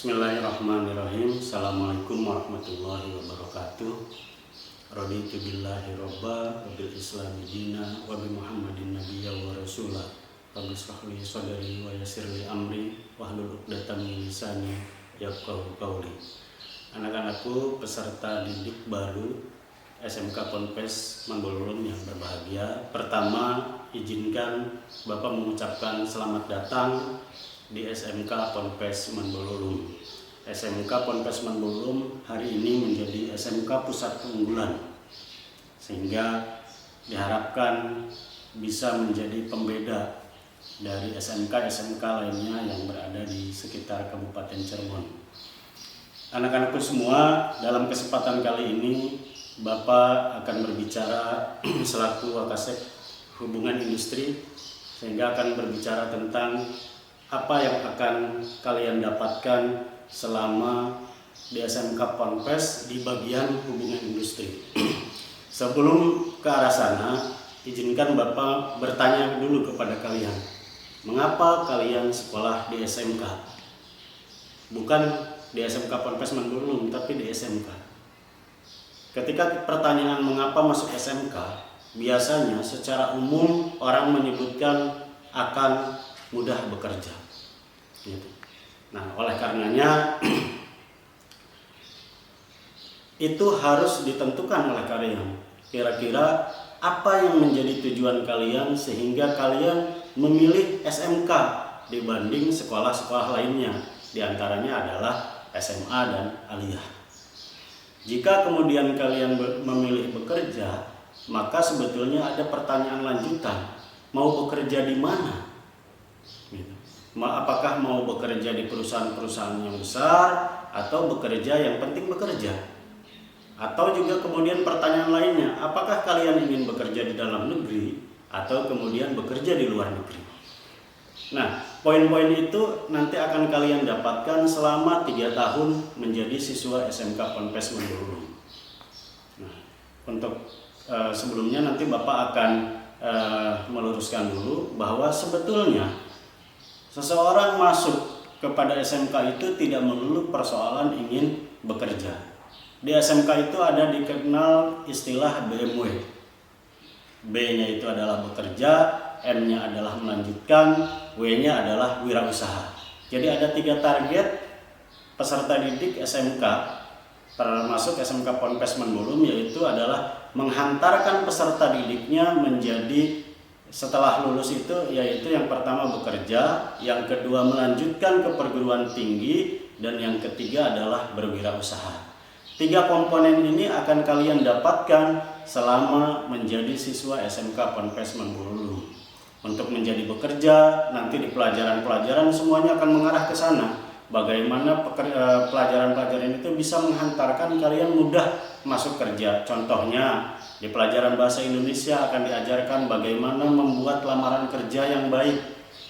Bismillahirrahmanirrahim. Assalamualaikum warahmatullahi wabarakatuh. Raditu billahi robba wa bil islami dina wa bi muhammadin nabiyya wa rasulah. Rabbi shrah li sadri wa yassir li amri wahlul 'uqdatam min lisani yafqahu qawli. Anak-anakku peserta didik baru SMK Ponpes Manbololum yang berbahagia. Pertama, izinkan Bapak mengucapkan selamat datang di SMK Ponpes Manbololum. SMK Ponpes Manbololum hari ini menjadi SMK pusat keunggulan, sehingga diharapkan bisa menjadi pembeda dari SMK-SMK lainnya yang berada di sekitar Kabupaten Cirebon. Anak-anakku semua, dalam kesempatan kali ini Bapak akan berbicara selaku Wakasek Hubungan Industri, sehingga akan berbicara tentang apa yang akan kalian dapatkan selama di SMK Ponpes di bagian hubungan industri. Sebelum ke arah sana, izinkan Bapak bertanya dulu kepada kalian, mengapa kalian sekolah di SMK? Bukan di SMK Ponpes Manbololum, tapi di SMK. Ketika pertanyaan mengapa masuk SMK, biasanya secara umum orang menyebutkan akan mudah bekerja. Gitu. Nah, oleh karenanya itu harus ditentukan oleh kalian. Kira-kira apa yang menjadi tujuan kalian sehingga kalian memilih SMK dibanding sekolah-sekolah lainnya. Di antaranya adalah SMA dan Aliyah. Jika kemudian kalian memilih bekerja, maka sebetulnya ada pertanyaan lanjutan. Mau bekerja di mana? Gitu. Apakah mau bekerja di perusahaan-perusahaan yang besar atau bekerja yang penting bekerja? Atau juga kemudian pertanyaan lainnya, apakah kalian ingin bekerja di dalam negeri atau kemudian bekerja di luar negeri? Nah, poin-poin itu nanti akan kalian dapatkan selama 3 tahun menjadi siswa SMK Ponpes Manbololum. Nah, untuk sebelumnya nanti Bapak akan meluruskan dulu bahwa sebetulnya seseorang masuk kepada SMK itu tidak melulu persoalan ingin bekerja. Di SMK itu ada dikenal istilah BMW. B-nya itu adalah bekerja, M-nya adalah melanjutkan, W-nya adalah wirausaha. Jadi ada 3 target peserta didik SMK, termasuk SMK Ponpes Manbololum, yaitu adalah menghantarkan peserta didiknya menjadi setelah lulus itu, yaitu yang pertama bekerja, yang kedua melanjutkan ke perguruan tinggi, dan yang ketiga adalah berwirausaha. 3 komponen ini akan kalian dapatkan selama menjadi siswa SMK Ponpes Manbololum. Untuk menjadi bekerja, nanti di pelajaran-pelajaran semuanya akan mengarah ke sana. Bagaimana pelajaran-pelajaran itu bisa menghantarkan kalian mudah masuk kerja. Contohnya, di pelajaran bahasa Indonesia akan diajarkan bagaimana membuat lamaran kerja yang baik,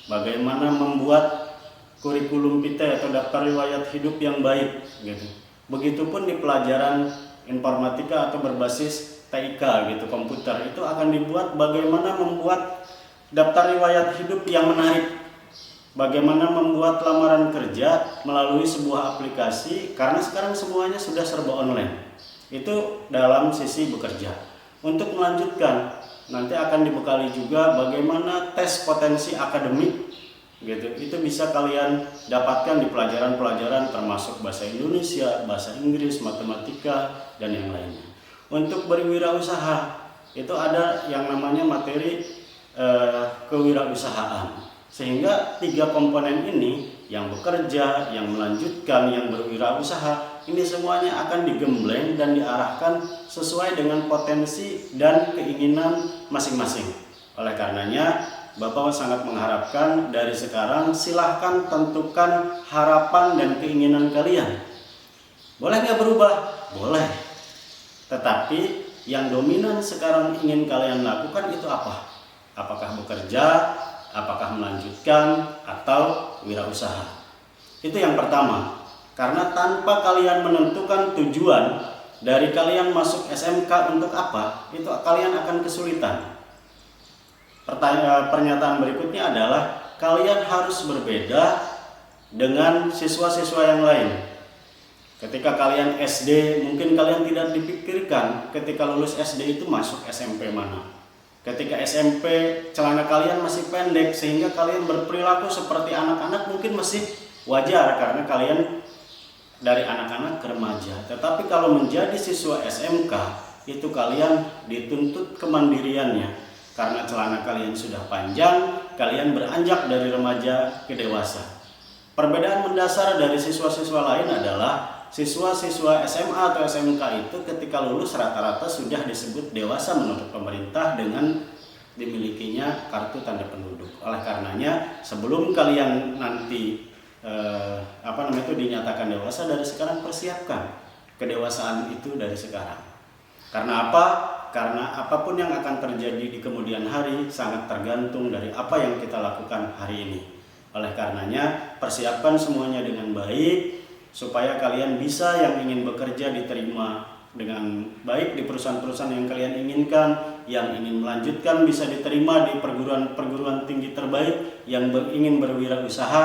bagaimana membuat kurikulum vitae atau daftar riwayat hidup yang baik, gitu. Begitupun di pelajaran informatika atau berbasis TIK, gitu, komputer, itu akan dibuat bagaimana membuat daftar riwayat hidup yang menarik, bagaimana membuat lamaran kerja melalui sebuah aplikasi, karena sekarang semuanya sudah serba online. Itu dalam sisi bekerja. Untuk melanjutkan, nanti akan dibekali juga bagaimana tes potensi akademik, gitu. Itu bisa kalian dapatkan di pelajaran-pelajaran termasuk bahasa Indonesia, bahasa Inggris, matematika, dan yang lainnya. Untuk berwirausaha, itu ada yang namanya materi kewirausahaan. Sehingga 3 komponen ini, yang bekerja, yang melanjutkan, yang berwirausaha, ini semuanya akan digembleng dan diarahkan sesuai dengan potensi dan keinginan masing-masing. Oleh karenanya, Bapak sangat mengharapkan dari sekarang silahkan tentukan harapan dan keinginan kalian. Boleh nggak berubah? Boleh. Tetapi yang dominan sekarang ingin kalian lakukan itu apa? Apakah bekerja, apakah melanjutkan, atau wirausaha? Itu yang pertama. Karena tanpa kalian menentukan tujuan dari kalian masuk SMK untuk apa, itu kalian akan kesulitan. Pernyataan berikutnya adalah kalian harus berbeda dengan siswa-siswa yang lain. Ketika kalian SD, mungkin kalian tidak dipikirkan ketika lulus SD itu masuk SMP mana. Ketika SMP, celana kalian masih pendek sehingga kalian berperilaku seperti anak-anak mungkin masih wajar karena kalian dari anak-anak ke remaja. Tetapi kalau menjadi siswa SMK, itu kalian dituntut kemandiriannya. Karena celana kalian sudah panjang, kalian beranjak dari remaja ke dewasa. Perbedaan mendasar dari siswa-siswa lain adalah siswa-siswa SMA atau SMK itu ketika lulus rata-rata sudah disebut dewasa menurut pemerintah dengan dimilikinya kartu tanda penduduk. Oleh karenanya, sebelum kalian nanti dinyatakan dewasa, dari sekarang persiapkan kedewasaan itu dari sekarang. Karena apa? Karena apapun yang akan terjadi di kemudian hari sangat tergantung dari apa yang kita lakukan hari ini. Oleh karenanya, persiapkan semuanya dengan baik supaya kalian bisa yang ingin bekerja diterima dengan baik di perusahaan-perusahaan yang kalian inginkan, yang ingin melanjutkan bisa diterima di perguruan tinggi terbaik, yang ingin berwirausaha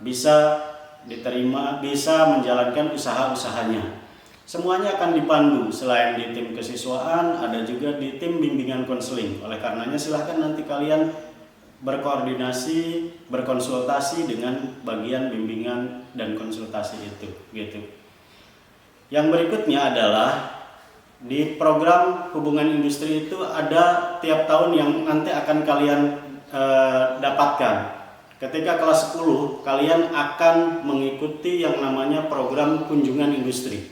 bisa diterima, bisa menjalankan usaha-usahanya. Semuanya akan dipandu, selain di tim kesiswaan, ada juga di tim bimbingan konseling. Oleh karenanya silahkan nanti kalian berkoordinasi, berkonsultasi dengan bagian bimbingan dan konsultasi itu, gitu. Yang berikutnya adalah di program hubungan industri itu ada tiap tahun yang nanti akan kalian dapatkan. Ketika kelas 10, kalian akan mengikuti yang namanya program kunjungan industri.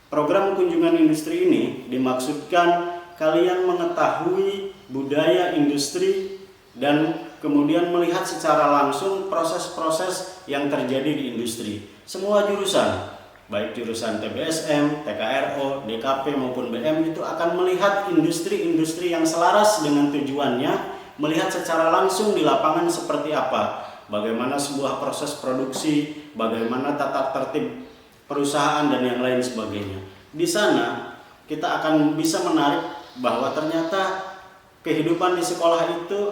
Program kunjungan industri ini dimaksudkan kalian mengetahui budaya industri dan kemudian melihat secara langsung proses-proses yang terjadi di industri. Semua jurusan, baik jurusan TBSM, TKRO, DKP maupun BM itu akan melihat industri-industri yang selaras dengan tujuannya, melihat secara langsung di lapangan seperti apa. Bagaimana sebuah proses produksi, bagaimana tata tertib perusahaan dan yang lain sebagainya. Di sana kita akan bisa menarik bahwa ternyata kehidupan di sekolah itu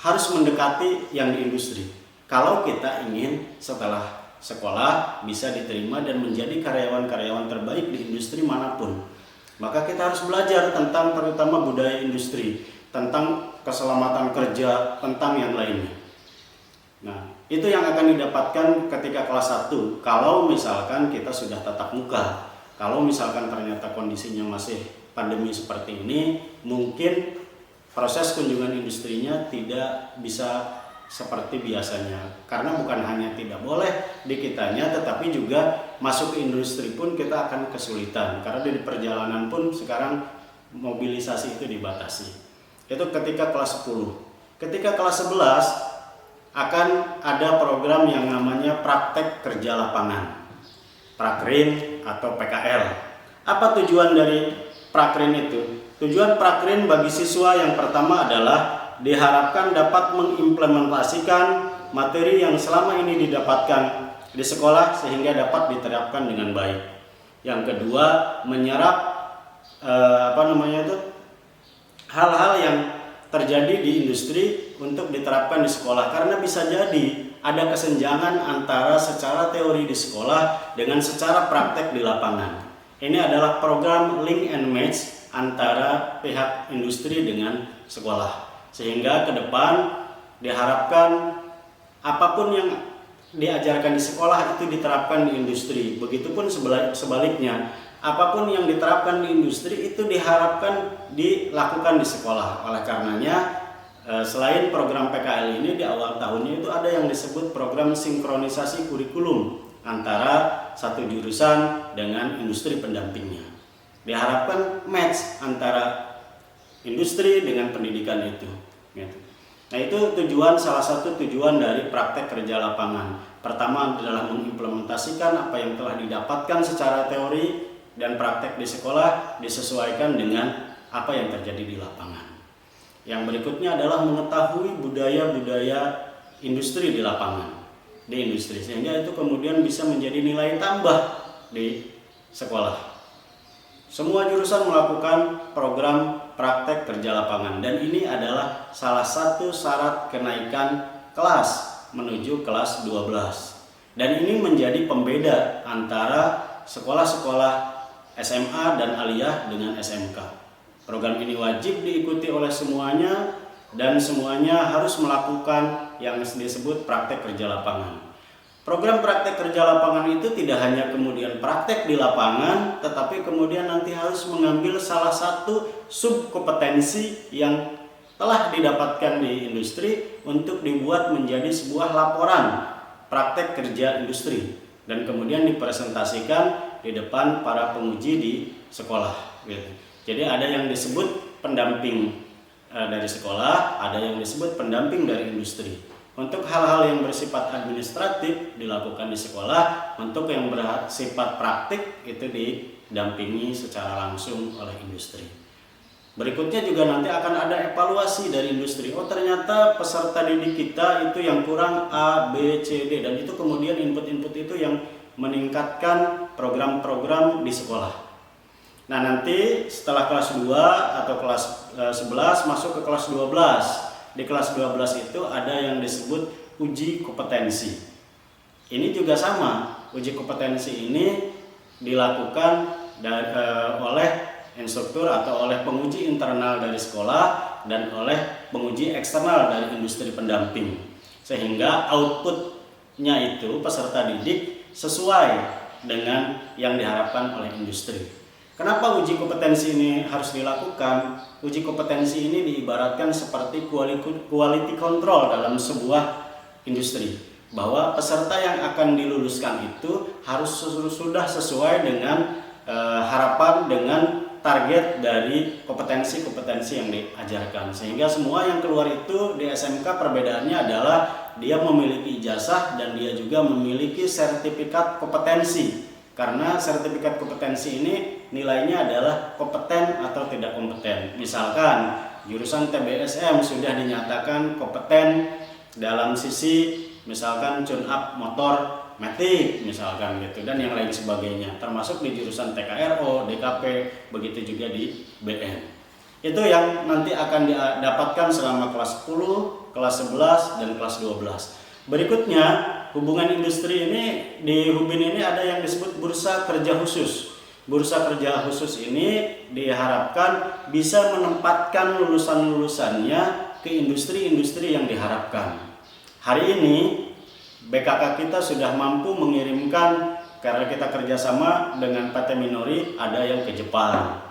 harus mendekati yang di industri. Kalau kita ingin setelah sekolah bisa diterima dan menjadi karyawan-karyawan terbaik di industri manapun, maka kita harus belajar tentang terutama budaya industri, tentang keselamatan kerja, tentang yang lainnya. Nah, itu yang akan didapatkan ketika kelas 1 kalau misalkan kita sudah tatap muka. Kalau misalkan ternyata kondisinya masih pandemi seperti ini, mungkin proses kunjungan industrinya tidak bisa seperti biasanya. Karena bukan hanya tidak boleh di kitanya, tetapi juga masuk ke industri pun kita akan kesulitan. Karena di perjalanan pun sekarang mobilisasi itu dibatasi. Itu ketika kelas 10. Ketika kelas 11 akan ada program yang namanya praktek kerja lapangan, Prakrin atau PKL. Apa tujuan dari Prakrin itu? Tujuan Prakrin bagi siswa yang pertama adalah diharapkan dapat mengimplementasikan materi yang selama ini didapatkan di sekolah sehingga dapat diterapkan dengan baik. Yang kedua, menyerap hal-hal yang terjadi di industri untuk diterapkan di sekolah, karena bisa jadi ada kesenjangan antara secara teori di sekolah dengan secara praktek di lapangan. Ini adalah program link and match antara pihak industri dengan sekolah, sehingga ke depan diharapkan apapun yang diajarkan di sekolah itu diterapkan di industri. Begitupun sebaliknya, apapun yang diterapkan di industri itu diharapkan dilakukan di sekolah. Oleh karenanya, selain program PKL ini, di awal tahunnya itu ada yang disebut program sinkronisasi kurikulum antara satu jurusan dengan industri pendampingnya. Diharapkan match antara industri dengan pendidikan itu. Nah, itu salah satu tujuan dari praktek kerja lapangan. Pertama adalah mengimplementasikan apa yang telah didapatkan secara teori dan praktek di sekolah disesuaikan dengan apa yang terjadi di lapangan. Yang berikutnya adalah mengetahui budaya-budaya industri di lapangan, di industri, sehingga itu kemudian bisa menjadi nilai tambah di sekolah. Semua jurusan melakukan program praktek kerja lapangan, dan ini adalah salah satu syarat kenaikan kelas menuju kelas 12. Dan ini menjadi pembeda antara sekolah-sekolah SMA dan aliyah dengan SMK. Program ini wajib diikuti oleh semuanya dan semuanya harus melakukan yang disebut praktek kerja lapangan. Program praktek kerja lapangan itu tidak hanya kemudian praktek di lapangan, tetapi kemudian nanti harus mengambil salah satu subkompetensi yang telah didapatkan di industri untuk dibuat menjadi sebuah laporan praktek kerja industri dan kemudian dipresentasikan di depan para penguji di sekolah gitu. Jadi ada yang disebut pendamping dari sekolah, ada yang disebut pendamping dari industri. Untuk hal-hal yang bersifat administratif dilakukan di sekolah, untuk yang bersifat praktik itu didampingi secara langsung oleh industri. Berikutnya juga nanti akan ada evaluasi dari industri. Oh ternyata peserta didik kita itu yang kurang A, B, C, D, dan itu kemudian input-input itu yang meningkatkan program-program di sekolah. Nah nanti setelah kelas 2 atau kelas 11 masuk ke kelas 12. Di kelas 12 itu ada yang disebut uji kompetensi. Ini juga sama, uji kompetensi ini dilakukan oleh instruktur atau oleh penguji internal dari sekolah dan oleh penguji eksternal dari industri pendamping. Sehingga outputnya itu peserta didik sesuai dengan yang diharapkan oleh industri. Kenapa uji kompetensi ini harus dilakukan? Uji kompetensi ini diibaratkan seperti quality control dalam sebuah industri, bahwa peserta yang akan diluluskan itu harus sudah sesuai dengan harapan, dengan target dari kompetensi-kompetensi yang diajarkan. Sehingga semua yang keluar itu di SMK perbedaannya adalah dia memiliki ijazah dan dia juga memiliki sertifikat kompetensi. Karena sertifikat kompetensi ini nilainya adalah kompeten atau tidak kompeten. Misalkan jurusan TBSM sudah dinyatakan kompeten dalam sisi misalkan tune up motor matic misalkan gitu, dan yang lain sebagainya, termasuk di jurusan TKRO, DKP, begitu juga di BN. Itu yang nanti akan didapatkan selama kelas 10, kelas 11, dan kelas 12. Berikutnya, hubungan industri ini, di Hubin ini ada yang disebut bursa kerja khusus. Bursa kerja khusus ini diharapkan bisa menempatkan lulusan-lulusannya ke industri-industri yang diharapkan. Hari ini BKK kita sudah mampu mengirimkan, karena kita kerjasama dengan PT Minori, ada yang ke Jepang,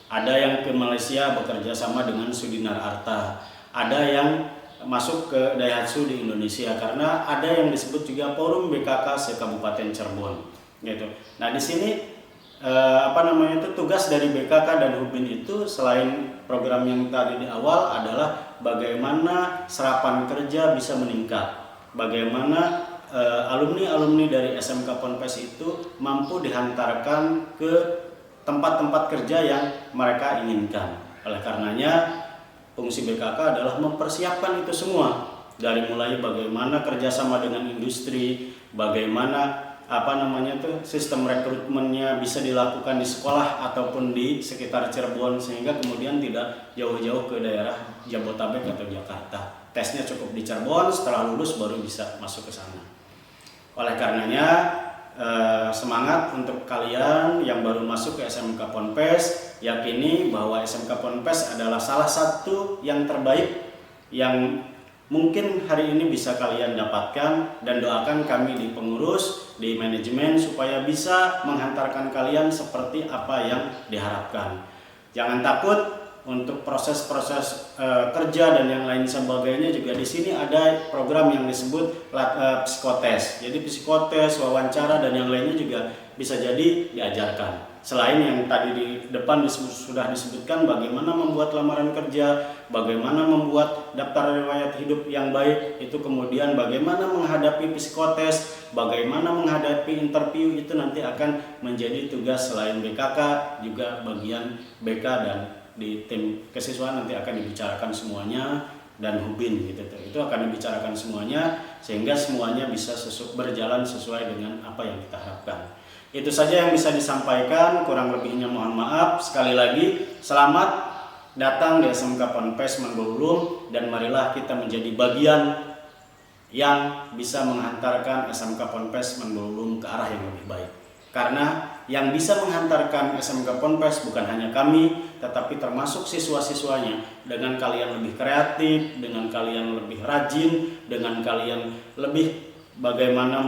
ada yang ke Malaysia bekerja sama dengan Sudinar Arta, ada yang masuk ke Daihatsu di Indonesia, karena ada yang disebut juga forum BKK se-Kabupaten Cirebon gitu. Nah di sini tugas dari BKK dan Hubin itu selain program yang tadi di awal adalah bagaimana serapan kerja bisa meningkat, bagaimana alumni-alumni dari SMK Ponpes itu mampu dihantarkan ke tempat-tempat kerja yang mereka inginkan. Oleh karenanya fungsi BKK adalah mempersiapkan itu semua, dari mulai bagaimana kerjasama dengan industri, bagaimana sistem rekrutmennya bisa dilakukan di sekolah ataupun di sekitar Cirebon, sehingga kemudian tidak jauh-jauh ke daerah Jabotabek atau Jakarta. Tesnya cukup di Cirebon, setelah lulus baru bisa masuk ke sana. Oleh karenanya semangat untuk kalian yang baru masuk ke SMK Ponpes, yakini bahwa SMK Ponpes adalah salah satu yang terbaik yang mungkin hari ini bisa kalian dapatkan, dan doakan kami di pengurus, di manajemen supaya bisa menghantarkan kalian seperti apa yang diharapkan. Jangan takut untuk proses-proses kerja dan yang lain sebagainya. Juga di sini ada program yang disebut psikotes. Jadi psikotes, wawancara, dan yang lainnya juga bisa jadi diajarkan. Selain yang tadi di depan sudah disebutkan bagaimana membuat lamaran kerja, bagaimana membuat daftar riwayat hidup yang baik, itu kemudian bagaimana menghadapi psikotes, bagaimana menghadapi interview, itu nanti akan menjadi tugas selain BKK juga bagian BK, dan di tim kesiswaan nanti akan dibicarakan semuanya, dan Hubin gitu. Itu akan dibicarakan semuanya sehingga semuanya bisa berjalan sesuai dengan apa yang kita harapkan. Itu saja yang bisa disampaikan, kurang lebihnya mohon maaf. Sekali lagi selamat datang di SMK Ponpes Manggulung, dan marilah kita menjadi bagian yang bisa menghantarkan SMK Ponpes Manggulung ke arah yang lebih baik. Karena yang bisa menghantarkan SMK Ponpes bukan hanya kami, tetapi termasuk siswa-siswanya. Dengan kalian lebih kreatif, dengan kalian lebih rajin, dengan kalian lebih bagaimana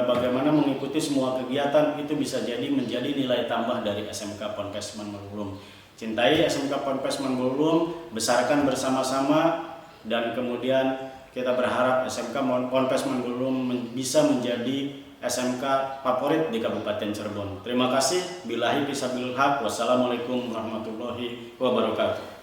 bagaimana mengikuti semua kegiatan, itu bisa jadi menjadi nilai tambah dari SMK Ponpes Manggulung. Cintai SMK Ponpes Manggulung, besarkan bersama-sama, dan kemudian kita berharap SMK Ponpes Manggulung bisa menjadi SMK favorit di Kabupaten Cirebon. Terima kasih. Billahi fisabilil haq. Wassalamualaikum warahmatullahi wabarakatuh.